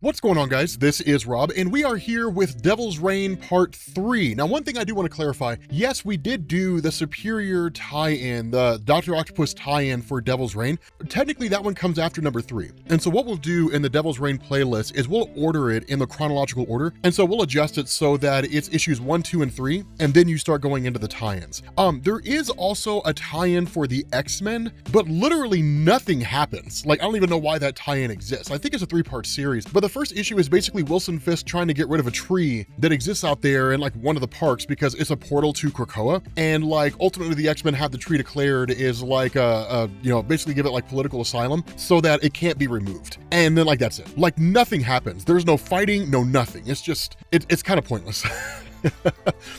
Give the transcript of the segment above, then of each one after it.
What's going on, guys? This is Rob, and we are here with Devil's Reign Part 3. Now, one thing I do want to clarify, yes, we did do the Superior tie-in, the Dr. Octopus tie-in for Devil's Reign. Technically, that one comes after number 3. And so what we'll do in the Devil's Reign playlist is we'll order it in the chronological order, and so we'll adjust it so that it's issues 1, 2, and 3, and then you start going into the tie-ins. There is also a tie-in for the X-Men, but literally nothing happens. Like, I don't even know why that tie-in exists. I think it's a 3-part series, but the first issue is basically Wilson Fisk trying to get rid of a tree that exists out there in like one of the parks because it's a portal to Krakoa, and like ultimately the X-Men have the tree declared is like basically give it like political asylum so that it can't be removed, and then like that's it. Like nothing happens. There's no fighting, no nothing. It's just it's kind of pointless.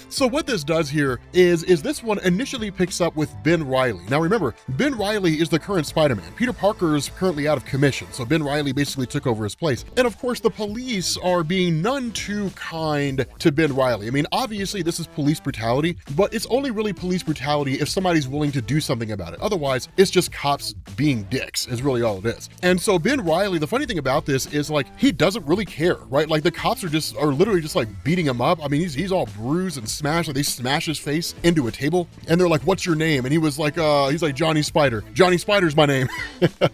So what this does here is this one initially picks up with Ben Reilly. Now remember, Ben Reilly is the current Spider-Man. Peter Parker is currently out of commission, so Ben Reilly basically took over his place. And of course, the police are being none too kind to Ben Reilly. I mean, obviously this is police brutality, but it's only really police brutality if somebody's willing to do something about it. Otherwise, it's just cops being dicks is really all it is. And so Ben Reilly, the funny thing about this is like, he doesn't really care, right? Like the cops are literally just like beating him up. I mean, he's all bruised and smashed. Like they smash his face into a table and they're like, "What's your name?" And he was like, he's like, "Johnny Spider. Johnny Spider's my name."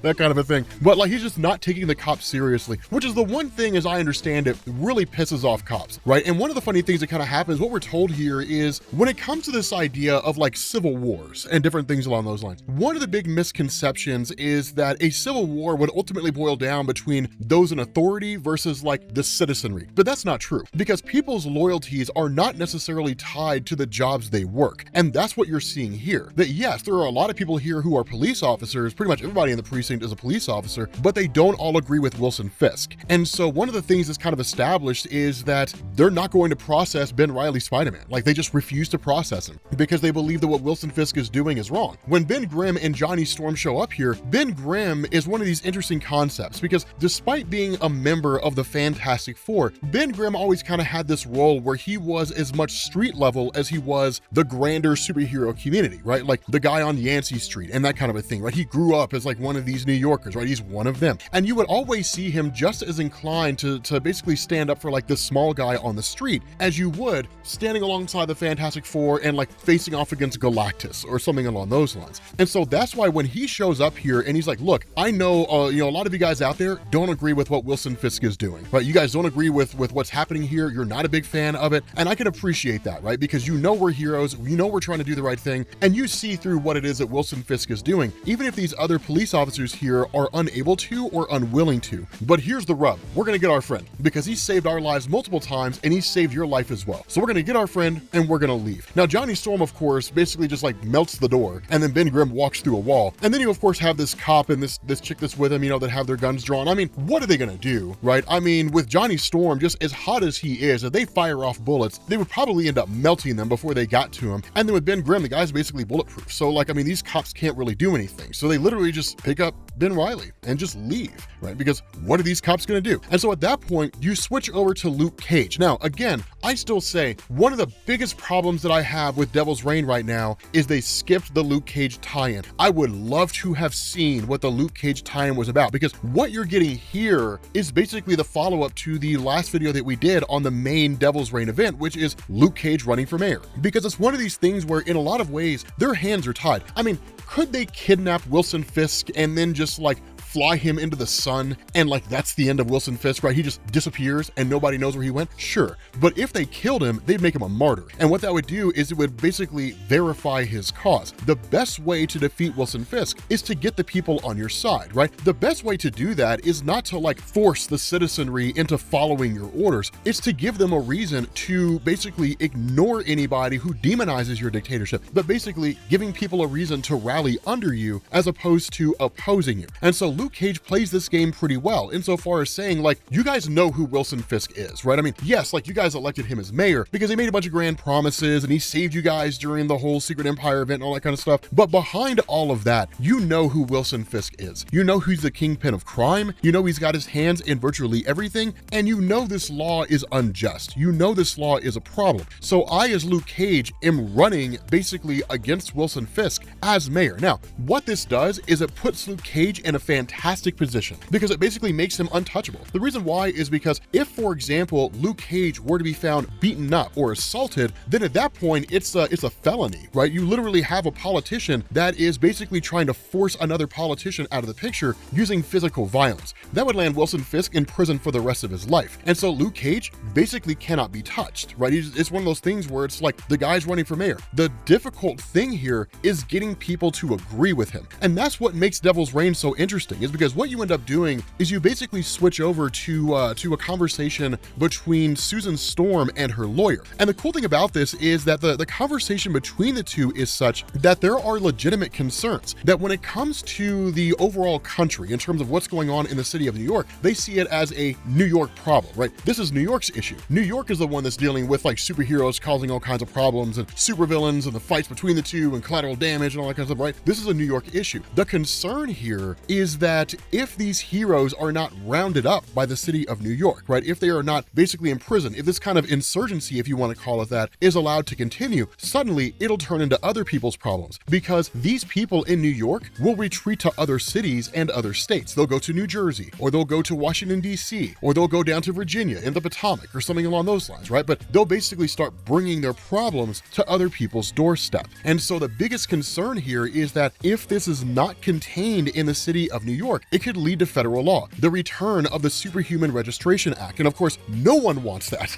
That kind of a thing. But like, he's just not taking the cops seriously, which is the one thing, as I understand it, really pisses off cops, right? And one of the funny things that kind of happens, what we're told here is when it comes to this idea of like civil wars and different things along those lines, one of the big misconceptions is that a civil war would ultimately boil down between those in authority versus like the citizenry. But that's not true, because people's loyalties are not necessarily tied to the jobs they work. And that's what you're seeing here. That yes, there are a lot of people here who are police officers, pretty much everybody in the precinct is a police officer, but they don't all agree with Wilson Fisk. And so one of the things that's kind of established is that they're not going to process Ben Reilly Spider-Man. Like they just refuse to process him because they believe that what Wilson Fisk is doing is wrong. When Ben Grimm and Johnny Storm show up here, Ben Grimm is one of these interesting concepts because despite being a member of the Fantastic Four, Ben Grimm always kind of had this role where he was as much street level as he was the grander superhero community, right? Like the guy on Yancey Street and that kind of a thing, right? He grew up as like one of these New Yorkers, right? He's one of them. And you would always see him just as inclined to basically stand up for like this small guy on the street as you would standing alongside the Fantastic Four and like facing off against Galactus or something along those lines. And so that's why when he shows up here and he's like, "Look, I know, a lot of you guys out there don't agree with what Wilson Fisk is doing, right? You guys don't agree with what's happening here. You're not a big fan of it. And I can appreciate that, right? Because you know we're heroes, you know we're trying to do the right thing, and you see through what it is that Wilson Fisk is doing, even if these other police officers here are unable to or unwilling to. But here's the rub. We're gonna get our friend because he saved our lives multiple times and he saved your life as well. So we're gonna get our friend and we're gonna leave." Now, Johnny Storm, of course, basically just like melts the door, and then Ben Grimm walks through a wall. And then you, of course, have this cop and this chick that's with him, that have their guns drawn. I mean, what are they gonna do, right? I mean, with Johnny Storm, just as hot as he is, if they fire off bullets, they would probably end up melting them before they got to him. And then with Ben Grimm, the guy's basically bulletproof. So like, I mean, these cops can't really do anything. So they literally just pick up Ben Reilly and just leave, right? Because what are these cops gonna do? And so at that point, you switch over to Luke Cage. Now, again, I still say one of the biggest problems that I have with Devil's Reign right now is they skipped the Luke Cage tie-in. I would love to have seen what the Luke Cage tie-in was about, because what you're getting here is basically the follow-up to the last video that we did on the main Devil's Reign event, which is Luke Cage running for mayor. Because it's one of these things where in a lot of ways, their hands are tied. I mean, could they kidnap Wilson Fisk and then just like fly him into the sun and like that's the end of Wilson Fisk, right? He just disappears and nobody knows where he went? Sure. But if they killed him, they'd make him a martyr. And what that would do is it would basically verify his cause. The best way to defeat Wilson Fisk is to get the people on your side, right? The best way to do that is not to like force the citizenry into following your orders. It's to give them a reason to basically ignore anybody who demonizes your dictatorship, but basically giving people a reason to rally under you as opposed to opposing you. And so Luke Cage plays this game pretty well insofar as saying, like, you guys know who Wilson Fisk is, right? I mean, yes, like you guys elected him as mayor because he made a bunch of grand promises and he saved you guys during the whole Secret Empire event and all that kind of stuff. But behind all of that, you know who Wilson Fisk is. You know who's the kingpin of crime. You know he's got his hands in virtually everything. And you know this law is unjust. You know this law is a problem. So I, as Luke Cage, am running basically against Wilson Fisk as mayor. Now, what this does is it puts Luke Cage in a fantastic fantastic position because it basically makes him untouchable. The reason why is because if, for example, Luke Cage were to be found beaten up or assaulted, then at that point it's a felony, right? You literally have a politician that is basically trying to force another politician out of the picture using physical violence. That would land Wilson Fisk in prison for the rest of his life. And so Luke Cage basically cannot be touched, right? It's one of those things where it's like the guy's running for mayor. The difficult thing here is getting people to agree with him. And that's what makes Devil's Reign so interesting, is because what you end up doing is you basically switch over to a conversation between Susan Storm and her lawyer. And the cool thing about this is that the conversation between the two is such that there are legitimate concerns that when it comes to the overall country, in terms of what's going on in the city of New York, they see it as a New York problem, right? This is New York's issue. New York is the one that's dealing with like superheroes causing all kinds of problems and supervillains and the fights between the two and collateral damage and all that kind of stuff, right? This is a New York issue. The concern here is that if these heroes are not rounded up by the city of New York, right? If they are not basically in prison, if this kind of insurgency, if you want to call it that, is allowed to continue, suddenly it'll turn into other people's problems because these people in New York will retreat to other cities and other states. They'll go to New Jersey, or they'll go to Washington, D.C., or they'll go down to Virginia in the Potomac or something along those lines, right? But they'll basically start bringing their problems to other people's doorstep. And so the biggest concern here is that if this is not contained in the city of New York, it could lead to federal law, the return of the Superhuman Registration Act. And of course, no one wants that.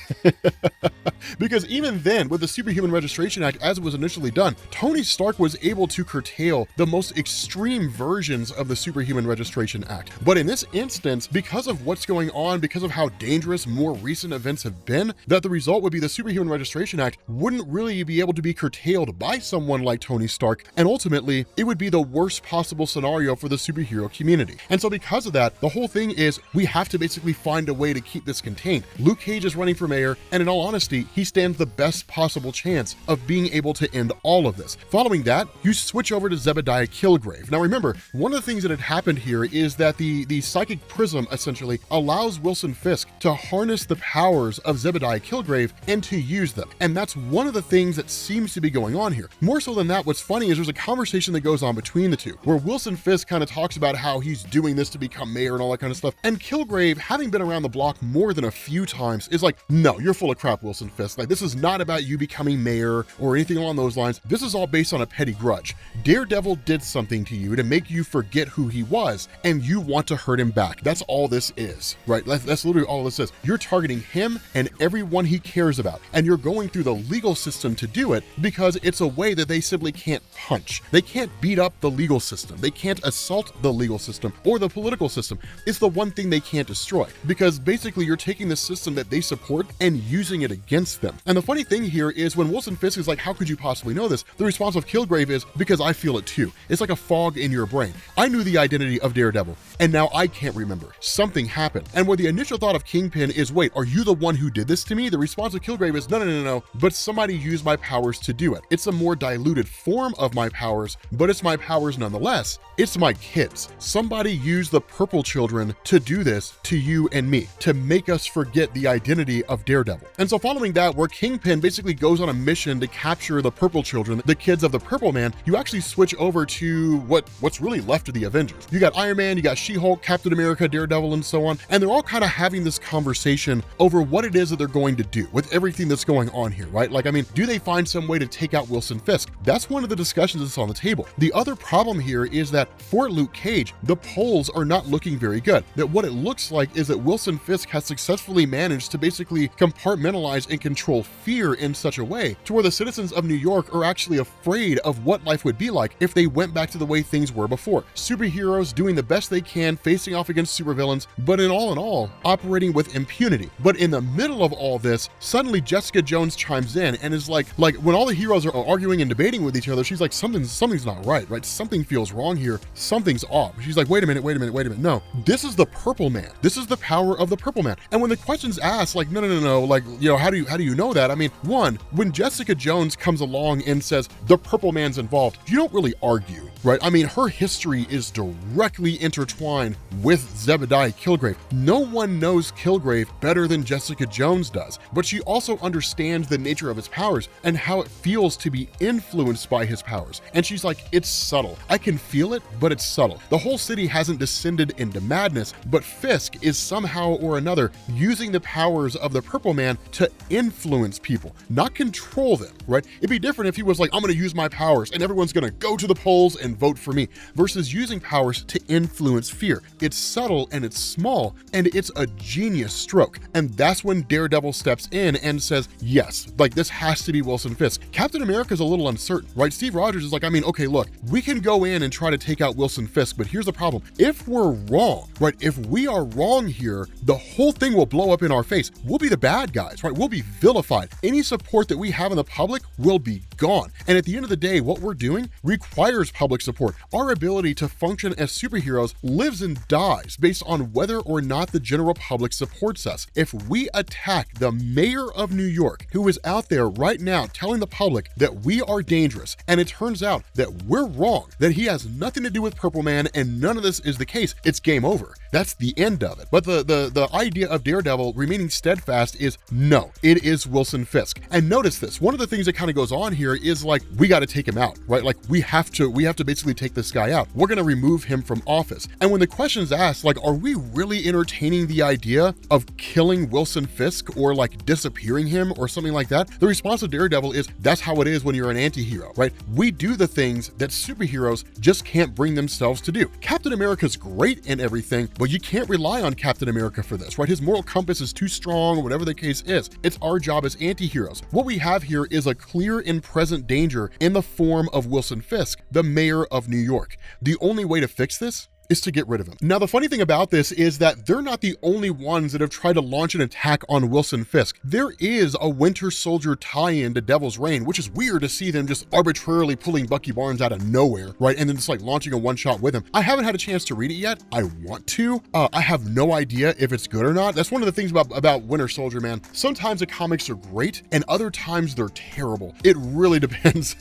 Because even then, with the Superhuman Registration Act, as it was initially done, Tony Stark was able to curtail the most extreme versions of the Superhuman Registration Act. But in this instance, because of what's going on, because of how dangerous more recent events have been, that the result would be the Superhuman Registration Act wouldn't really be able to be curtailed by someone like Tony Stark, and ultimately, it would be the worst possible scenario for the superhero community. And so because of that, the whole thing is we have to basically find a way to keep this contained. Luke Cage is running for mayor, and in all honesty, he stands the best possible chance of being able to end all of this. Following that, you switch over to Zebediah Kilgrave. Now remember, one of the things that had happened here is that the psychic prism essentially allows Wilson Fisk to harness the powers of Zebediah Kilgrave and to use them. And that's one of the things that seems to be going on here. More so than that, what's funny is there's a conversation that goes on between the two, where Wilson Fisk kind of talks about how he's doing this to become mayor and all that kind of stuff. And Kilgrave, having been around the block more than a few times, is like, no, you're full of crap, Wilson Fisk. Like, this is not about you becoming mayor or anything along those lines. This is all based on a petty grudge. Daredevil did something to you to make you forget who he was, and you want to hurt him back. That's all this is, right? That's literally all this is. You're targeting him and everyone he cares about, and you're going through the legal system to do it because it's a way that they simply can't punch. They can't beat up the legal system. They can't assault the legal system or the political system. It's the one thing they can't destroy, because basically you're taking the system that they support and using it against them. And the funny thing here is when Wilson Fisk is like, how could you possibly know this? The response of Kilgrave is, because I feel it too. It's like a fog in your brain. I knew the identity of Daredevil, and now I can't remember. Something happened. And where the initial thought of Kingpin is, wait, are you the one who did this to me? The response of Kilgrave is, no, but somebody used my powers to do it. It's a more diluted form of my powers, but it's my powers nonetheless. It's my kids. Somebody used the purple children to do this to you and me, to make us forget the identity of Daredevil. And so following that, where Kingpin basically goes on a mission to capture the purple children, the kids of the Purple Man, you actually switch over to what's really left of the Avengers. You got Iron Man, you got She-Hulk, Captain America, Daredevil, and so on, and they're all kind of having this conversation over what it is that they're going to do with everything that's going on here, right? Like, I mean, do they find some way to take out Wilson Fisk? That's one of the discussions that's on the table. The other problem here is that for Luke Cage, the polls are not looking very good. That what it looks like is that Wilson Fisk has successfully managed to basically compartmentalize and control fear in such a way to where the citizens of New York are actually afraid of what life would be like if they went back to the way things were before. Superheroes doing the best they can, facing off against supervillains, but in all, operating with impunity. But in the middle of all this, suddenly Jessica Jones chimes in and is like when all the heroes are arguing and debating with each other, she's like, something's not right? Something feels wrong here. Something's off. She's like, wait a minute. No, this is the Purple Man. This is the power of the Purple Man. And when the question's asked, like, no, like, you know, how do do you know that? I mean, one, when Jessica Jones comes along and says the Purple Man's involved, you don't really argue, right? I mean, her history is directly intertwined with Zebediah Kilgrave. No one knows Kilgrave better than Jessica Jones does, but she also understands the nature of his powers and how it feels to be influenced by his powers. And she's like, it's subtle. I can feel it, but it's subtle. The whole city hasn't descended into madness, but Fisk is somehow or another using the powers of the Purple Man to influence people, not control them, right? It'd be different if he was like, I'm gonna use my powers and everyone's gonna go to the polls and vote for me, versus using powers to influence fear. It's subtle and it's small, and it's a genius stroke. And that's when Daredevil steps in and says, yes, like this has to be Wilson Fisk. Captain America's a little uncertain, right? Steve Rogers is like, I mean, okay, look, we can go in and try to take out Wilson Fisk, but here's the problem. If we're wrong, right? If we are wrong here, the whole thing will blow up in our face. We'll be the bad guys, right? We'll be vilified. Any support that we have in the public will be gone. And at the end of the day, what we're doing requires public support. Our ability to function as superheroes lives and dies based on whether or not the general public supports us. If we attack the mayor of New York, who is out there right now telling the public that we are dangerous, and it turns out that we're wrong, that he has nothing to do with Purple Man and none of this is the case, it's game over. That's the end of it. But the idea of Daredevil remaining steadfast is no, it is Wilson Fisk. And notice this, one of the things that kind of goes on here is like, we got to take him out, right? Like we have to basically take this guy out. We're going to remove him from office. And when the question's asked, like, are we really entertaining the idea of killing Wilson Fisk or like disappearing him or something like that? The response of Daredevil is, that's how it is when you're an anti-hero, right? We do the things that superheroes just can't bring themselves to do. Captain America's great and everything, but you can't rely on Captain America for this, right? His moral compass is too strong, or whatever the case is. It's our job as anti-heroes. What we have here is a clear and present danger in the form of Wilson Fisk, the mayor of New York. The only way to fix this is to get rid of him. Now, the funny thing about this is that they're not the only ones that have tried to launch an attack on Wilson Fisk. There is a Winter Soldier tie-in to Devil's Reign, which is weird to see them just arbitrarily pulling Bucky Barnes out of nowhere, right? And then just like launching a one-shot with him. I haven't had a chance to read it yet. I want to. I have no idea if it's good or not. That's one of the things about Winter Soldier, man. Sometimes the comics are great and other times they're terrible. It really depends.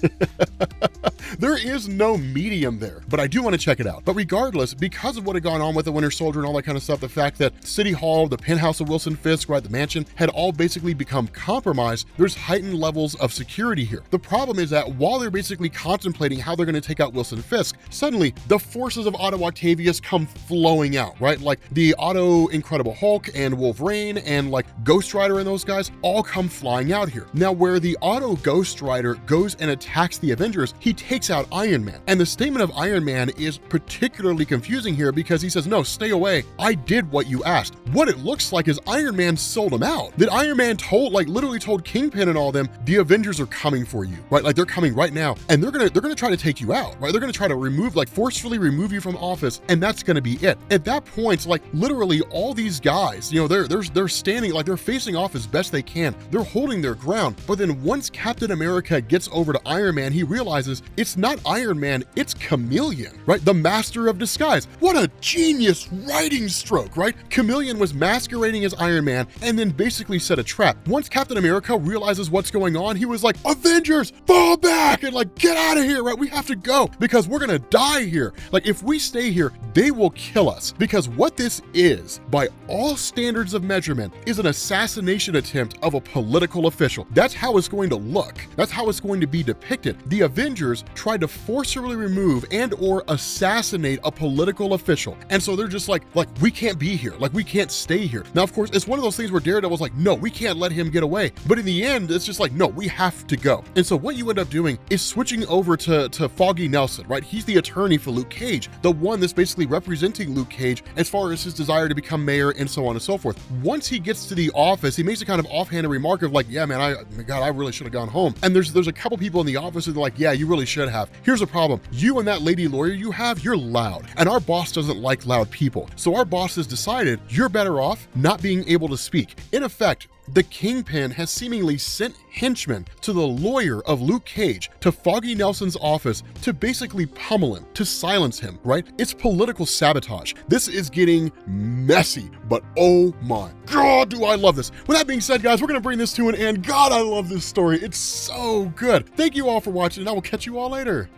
There is no medium there, but I do want to check it out. But regardless, because of what had gone on with the Winter Soldier and all that kind of stuff, the fact that City Hall, the penthouse of Wilson Fisk, right, the mansion, had all basically become compromised, there's heightened levels of security here. The problem is that while they're basically contemplating how they're going to take out Wilson Fisk, suddenly the forces of Otto Octavius come flowing out, right? Like the Otto Incredible Hulk and Wolverine and like Ghost Rider and those guys all come flying out here. Now, where the Otto Ghost Rider goes and attacks the Avengers, he takes out Iron Man. And the statement of Iron Man is particularly confusing here because he says, no, stay away. I did what you asked. What it looks like is Iron Man sold him out. That Iron Man literally told Kingpin and all them, the Avengers are coming for you, right? Like they're coming right now and they're gonna try to take you out, right? They're gonna try to forcefully remove you from office, and that's gonna be it. At that point, like literally all these guys, you know, they're standing, like they're facing off as best they can. They're holding their ground. But then once Captain America gets over to Iron Man, he realizes it's not Iron Man, it's Chameleon, right? The master of disguise. What a genius writing stroke, right? Chameleon was masquerading as Iron Man and then basically set a trap. Once Captain America realizes what's going on, he was like, Avengers, fall back and like, get out of here, right? We have to go because we're gonna die here. Like if we stay here, they will kill us, because what this is, by all standards of measurement, is an assassination attempt of a political official. That's how it's going to look. That's how it's going to be depicted. The Avengers tried to forcibly remove and or assassinate a political official. And so they're just like, we can't be here. Like we can't stay here. Now, of course, it's one of those things where Daredevil's like, no, we can't let him get away. But in the end, it's just like, no, we have to go. And so what you end up doing is switching over to Foggy Nelson, right? He's the attorney for Luke Cage, the one that's basically representing Luke Cage as far as his desire to become mayor and so on and so forth. Once he gets to the office, he makes a kind of offhanded remark of like, yeah, man, I really should have gone home. And there's a couple people in the office who are like, yeah, you really should have. Here's the problem. You and that lady lawyer you have, you're loud. And our boss doesn't like loud people. So our boss has decided you're better off not being able to speak. In effect, the Kingpin has seemingly sent henchmen to the lawyer of Luke Cage, to Foggy Nelson's office, to basically pummel him, to silence him, right? It's political sabotage. This is getting messy, but oh my God, do I love this. With that being said, guys, we're gonna bring this to an end. God, I love this story. It's so good. Thank you all for watching, and I will catch you all later.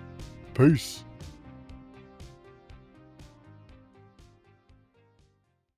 Peace.